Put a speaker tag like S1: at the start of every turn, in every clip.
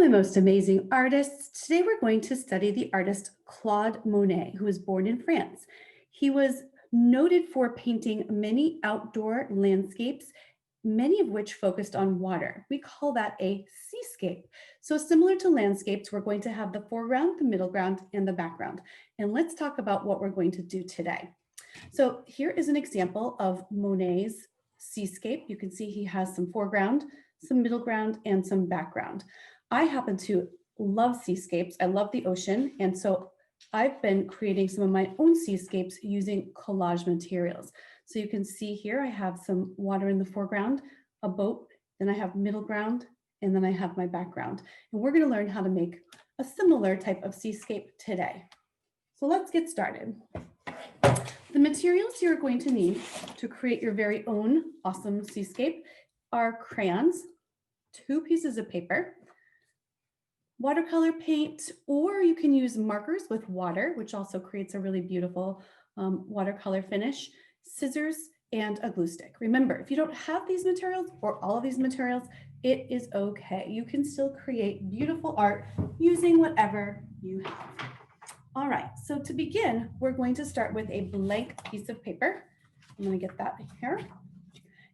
S1: my most amazing artists. Today we're going to study the artist Claude Monet, who was born in France. He was noted for painting many outdoor landscapes, many of which focused on water. We call that a seascape. So similar to landscapes, we're going to have the foreground, the middle ground, and the background. And let's talk about what we're going to do today. So here is an example of Monet's seascape. You can see he has some foreground, some middle ground, and some background. I happen to love seascapes. I love the ocean. And so I've been creating some of my own seascapes using collage materials. So you can see here, I have some water in the foreground, a boat, then I have middle ground, and then I have my background. And we're going to learn how to make a similar type of seascape today. So let's get started. The materials you're going to need to create your very own awesome seascape are crayons, 2 pieces of paper, watercolor paint, or you can use markers with water, which also creates a really beautiful watercolor finish, scissors, and a glue stick. Remember, if you don't have these materials or all of these materials, it is okay. You can still create beautiful art using whatever you have. All right, so to begin, we're going to start with a blank piece of paper. I'm going to get that here.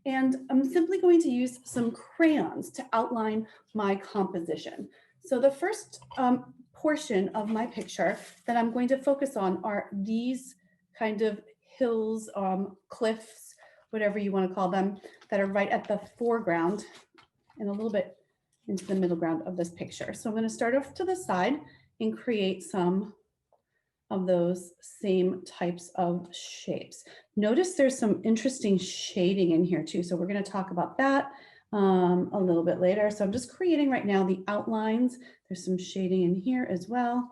S1: And I'm simply going to use some crayons to outline my composition. So the first portion of my picture that I'm going to focus on are these kind of hills, cliffs, whatever you want to call them, that are right at the foreground and a little bit into the middle ground of this picture. So I'm going to start off to the side and create some of those same types of shapes. Notice there's some interesting shading in here too. So we're going to talk about that a little bit later. So I'm just creating right now the outlines. There's some shading in here as well.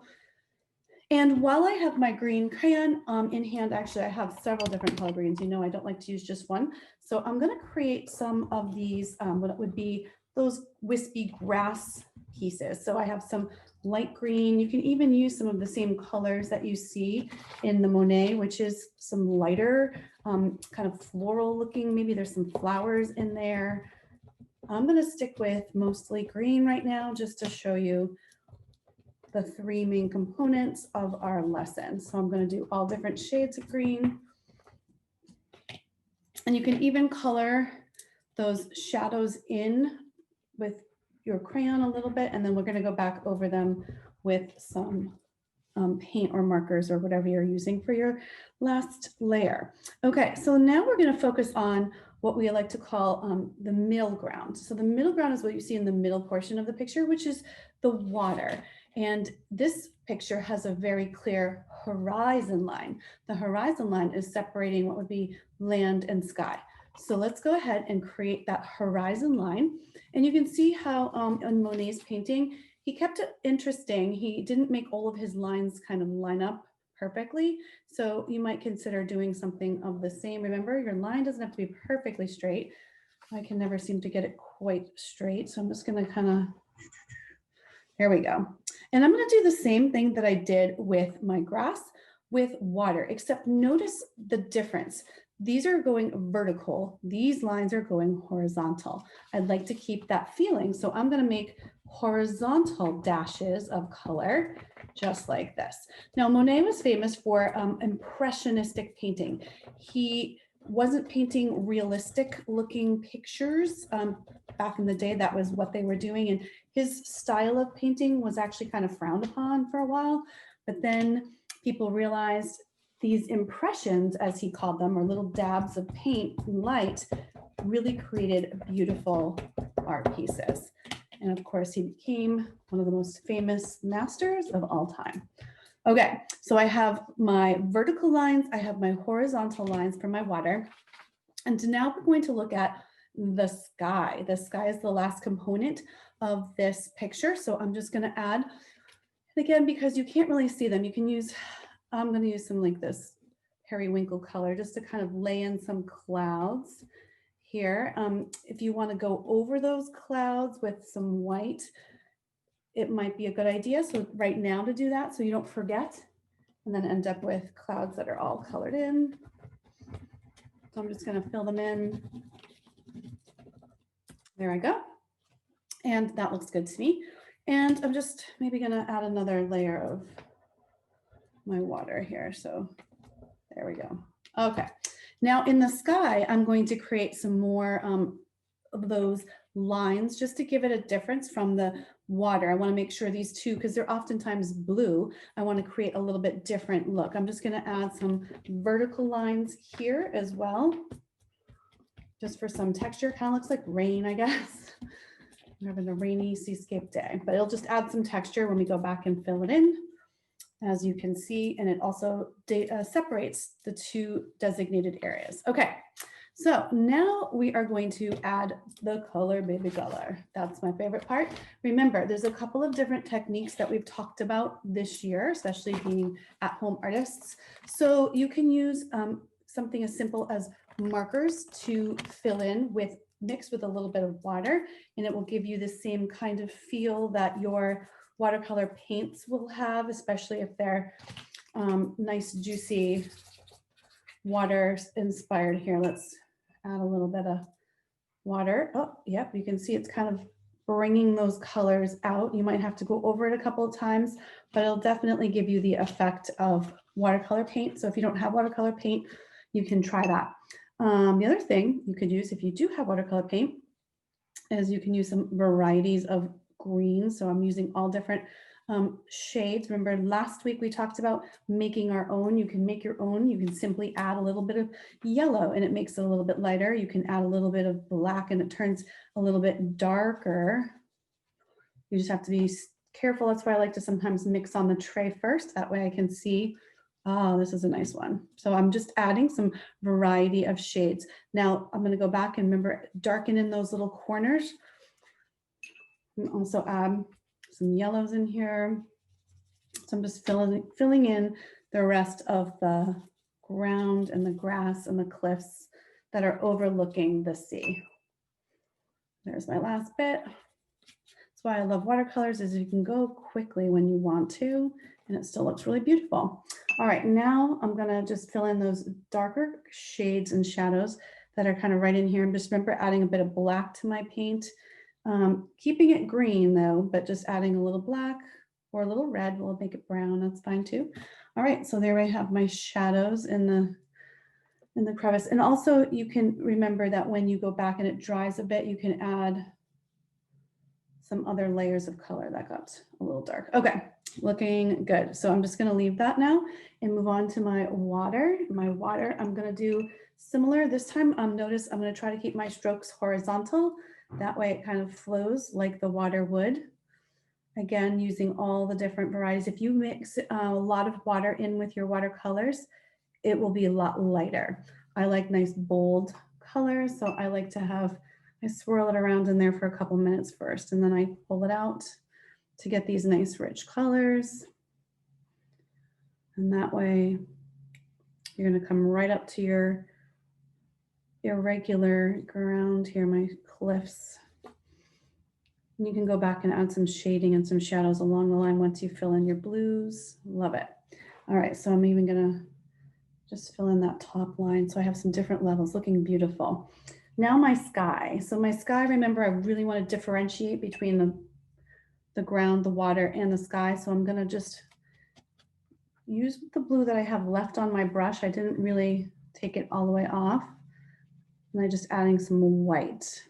S1: And while I have my green crayon in hand, actually I have several different color greens. You know, I don't like to use just one. So I'm going to create some of these, what would be those wispy grass pieces. So I have some light green. You can even use some of the same colors that you see in the Monet, which is some lighter, kind of floral looking. Maybe there's some flowers in there. I'm going to stick with mostly green right now, just to show you the 3 main components of our lesson. So I'm going to do all different shades of green. And you can even color those shadows in with your crayon a little bit, and then we're going to go back over them with some paint or markers or whatever you're using for your last layer. Okay, so now we're going to focus on what we like to call the middle ground. So the middle ground is what you see in the middle portion of the picture, which is the water. And this picture has a very clear horizon line. The horizon line is separating what would be land and sky. So let's go ahead and create that horizon line. And you can see how in Monet's painting, he kept it interesting. He didn't make all of his lines kind of line up perfectly. So you might consider doing something of the same. Remember, your line doesn't have to be perfectly straight. I can never seem to get it quite straight. So I'm just going to kind of, there we go. And I'm going to do the same thing that I did with my grass with water, except notice the difference. These are going vertical. These lines are going horizontal. I'd like to keep that feeling. So I'm going to make horizontal dashes of color just like this. Now, Monet was famous for impressionistic painting. He wasn't painting realistic looking pictures. Back in the day, that was what they were doing. And his style of painting was actually kind of frowned upon for a while. But then people realized these impressions, as he called them, or little dabs of paint and light, really created beautiful art pieces. And of course, he became one of the most famous masters of all time. Okay, so I have my vertical lines, I have my horizontal lines for my water. And now we're going to look at the sky. The sky is the last component of this picture. So I'm just going to add, and again, because you can't really see them, you can use, I'm going to use some like this periwinkle color just to kind of lay in some clouds here. If you want to go over those clouds with some white, it might be a good idea. So right now to do that, so you don't forget, and then end up with clouds that are all colored in. So I'm just going to fill them in. There I go. And that looks good to me. And I'm just maybe gonna add another layer of my water here. So there we go. Okay. Now in the sky, I'm going to create some more of those lines just to give it a difference from the water. I want to make sure these two, because they're oftentimes blue, I want to create a little bit different look. I'm just going to add some vertical lines here as well, just for some texture. Kind of looks like rain, I guess. We're having a rainy seascape day, but it'll just add some texture when we go back and fill it in, as you can see, and it also separates the two designated areas. Okay, so now we are going to add the color, baby color. That's my favorite part. Remember, there's a couple of different techniques that we've talked about this year, especially being at-home artists. So you can use something as simple as markers to fill in with, mixed with a little bit of water, and it will give you the same kind of feel that your watercolor paints will have, especially if they're nice, juicy, water inspired. Here, let's add a little bit of water. Oh, yep, you can see it's kind of bringing those colors out. You might have to go over it a couple of times, but it'll definitely give you the effect of watercolor paint. So if you don't have watercolor paint, you can try that. The other thing you could use if you do have watercolor paint is you can use some varieties of green. So I'm using all different shades. Remember last week we talked about making our own. You can make your own. You can simply add a little bit of yellow and it makes it a little bit lighter. You can add a little bit of black and it turns a little bit darker. You just have to be careful. That's why I like to sometimes mix on the tray first. That way I can see, oh, this is a nice one. So I'm just adding some variety of shades. Now I'm going to go back and remember, darken in those little corners. And also add some yellows in here. So I'm just filling in the rest of the ground and the grass and the cliffs that are overlooking the sea. There's my last bit. That's why I love watercolors, is you can go quickly when you want to, and it still looks really beautiful. All right, now I'm gonna just fill in those darker shades and shadows that are kind of right in here. And just remember adding a bit of black to my paint. Keeping it green though, but just adding a little black or a little red will make it brown. That's fine too. All right, so there I have my shadows in the crevice. And also you can remember that when you go back and it dries a bit, you can add some other layers of color. That got a little dark. Okay, looking good. So I'm just gonna leave that now and move on to my water. I'm gonna do similar. This time, notice I'm gonna try to keep my strokes horizontal. That way it kind of flows like the water would. Again, using all the different varieties. If you mix a lot of water in with your watercolors, it will be a lot lighter. I like nice bold colors, so I like to have, I swirl it around in there for a couple minutes first, and then I pull it out to get these nice rich colors. And that way you're gonna come right up to your irregular ground here, my cliffs. And you can go back and add some shading and some shadows along the line once you fill in your blues. Love it. All right, so I'm even gonna just fill in that top line. So I have some different levels, looking beautiful. Now my sky. So my sky, remember, I really want to differentiate between the ground, the water, and the sky. So I'm gonna just use the blue that I have left on my brush. I didn't really take it all the way off. And I'm just adding some white.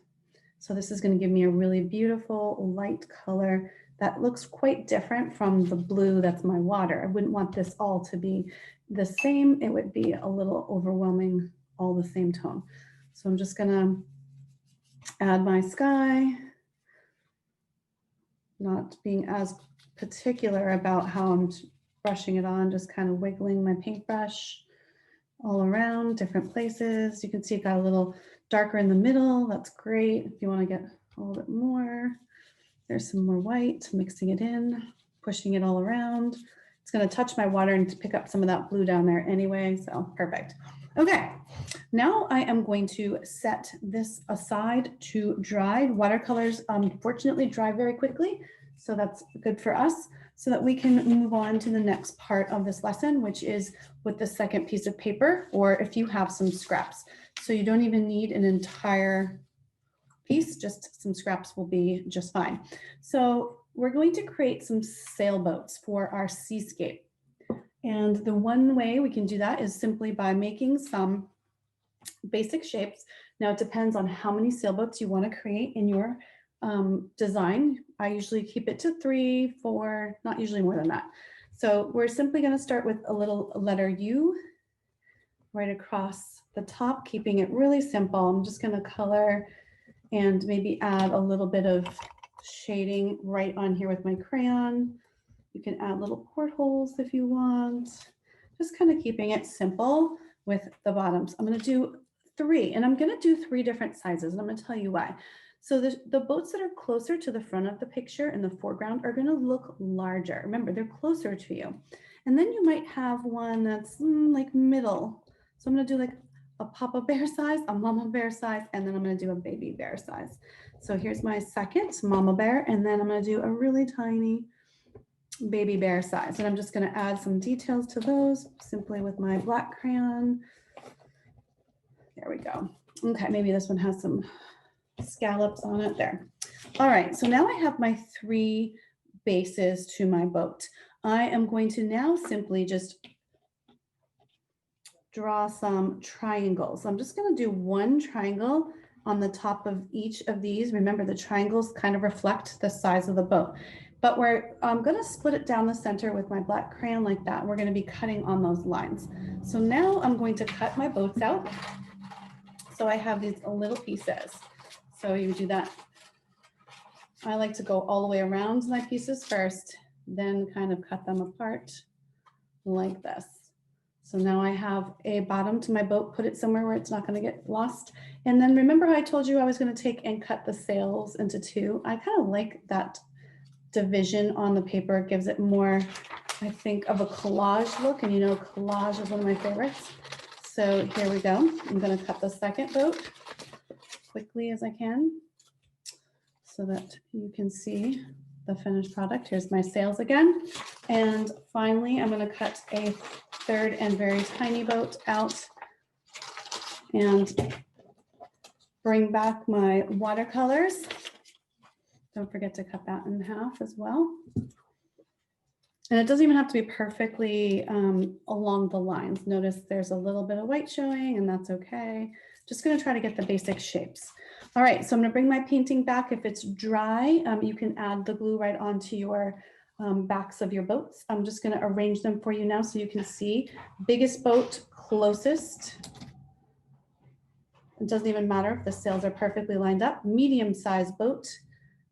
S1: So this is going to give me a really beautiful light color that looks quite different from the blue that's my water. I wouldn't want this all to be the same. It would be a little overwhelming, all the same tone. So I'm just going to add my sky, not being as particular about how I'm brushing it on, just kind of wiggling my paintbrush all around different places. You can see it got a little darker in the middle. That's great. If you want to get a little bit more, there's some more white, mixing it in, pushing it all around. It's going to touch my water and to pick up some of that blue down there anyway. So perfect. Okay, now I am going to set this aside to dry. Watercolors unfortunately dry very quickly, so that's good for us, so that we can move on to the next part of this lesson, which is with the second piece of paper, or if you have some scraps. So you don't even need an entire piece, just some scraps will be just fine. So we're going to create some sailboats for our seascape. And the one way we can do that is simply by making some basic shapes. Now it depends on how many sailboats you want to create in your design. I usually keep it to 3, 4, not usually more than that. So we're simply going to start with a little letter U right across the top, keeping it really simple. I'm just going to color and maybe add a little bit of shading right on here with my crayon. You can add little portholes if you want, just kind of keeping it simple with the bottoms. I'm going to do 3, and I'm going to do 3 different sizes, and I'm going to tell you why. So the boats that are closer to the front of the picture in the foreground are going to look larger. Remember, they're closer to you. And then you might have one that's like middle. So I'm going to do like a Papa Bear size, a Mama Bear size, and then I'm going to do a Baby Bear size. So here's my second Mama Bear, and then I'm going to do a really tiny Baby Bear size. And I'm just going to add some details to those simply with my black crayon. There we go. Okay, maybe this one has some scallops on it there. All right, so now I have my 3 bases to my boat. I am going to now simply just draw some triangles. I'm just going to do 1 triangle on the top of each of these. Remember, the triangles kind of reflect the size of the boat, but I'm going to split it down the center with my black crayon like that. We're going to be cutting on those lines. So now I'm going to cut my boats out. So I have these little pieces. So you do that. I like to go all the way around my pieces first, then kind of cut them apart like this. So now I have a bottom to my boat, put it somewhere where it's not going to get lost. And then remember how I told you I was going to take and cut the sails into 2? I kind of like that division on the paper. It gives it more, I think, of a collage look. And you know, collage is one of my favorites. So here we go. I'm going to cut the second boat quickly as I can so that you can see the finished product. Here's my sails again. And finally, I'm going to cut a 3rd and very tiny boat out and bring back my watercolors. Don't forget to cut that in half as well. And it doesn't even have to be perfectly along the lines. Notice there's a little bit of white showing, and that's okay. Just going to try to get the basic shapes. All right, so I'm going to bring my painting back. If it's dry, you can add the glue right onto your backs of your boats. I'm just going to arrange them for you now so you can see. Biggest boat closest. It doesn't even matter if the sails are perfectly lined up. Medium-sized boat,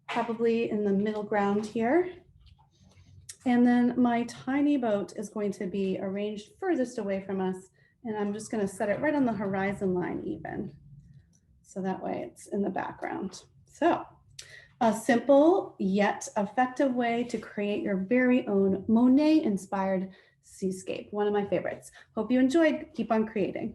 S1: probably in the middle ground here. And then my tiny boat is going to be arranged furthest away from us. And I'm just going to set it right on the horizon line even. So that way it's in the background. So a simple yet effective way to create your very own Monet inspired seascape. One of my favorites. Hope you enjoyed. Keep on creating.